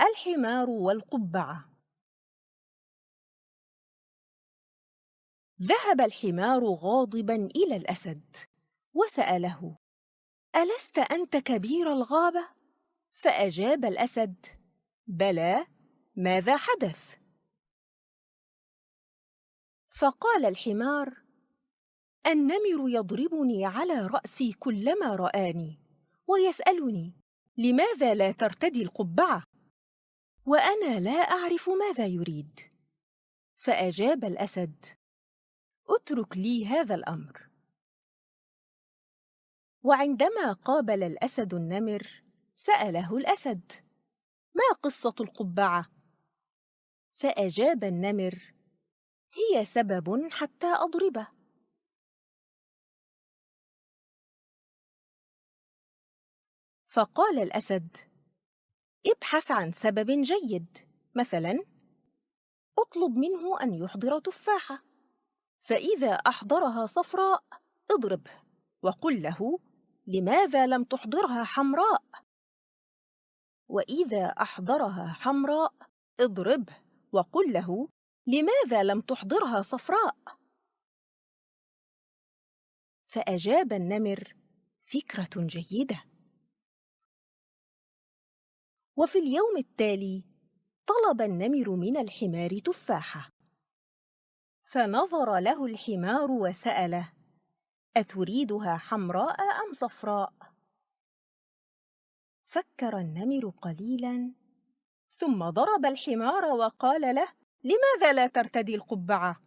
الحمار والقبعة. ذهب الحمار غاضباً إلى الأسد وسأله: ألست أنت كبير الغابة؟ فأجاب الأسد: بلى، ماذا حدث؟ فقال الحمار: النمر يضربني على رأسي كلما رآني ويسألني: لماذا لا ترتدي القبعة؟ وأنا لا أعرف ماذا يريد. فأجاب الأسد: اترك لي هذا الأمر. وعندما قابل الأسد النمر، سأله الأسد: ما قصة القبعة؟ فأجاب النمر: هي سبب حتى أضربه. فقال الأسد: ابحث عن سبب جيد، مثلاً اطلب منه أن يحضر تفاحة، فإذا أحضرها صفراء اضربه وقل له: لماذا لم تحضرها حمراء؟ وإذا أحضرها حمراء اضربه وقل له: لماذا لم تحضرها صفراء؟ فأجاب النمر: فكرة جيدة. وفي اليوم التالي طلب النمر من الحمار تفاحة، فنظر له الحمار وسأله: أتريدها حمراء أم صفراء؟ فكر النمر قليلاً ثم ضرب الحمار وقال له: لماذا لا ترتدي القبعة؟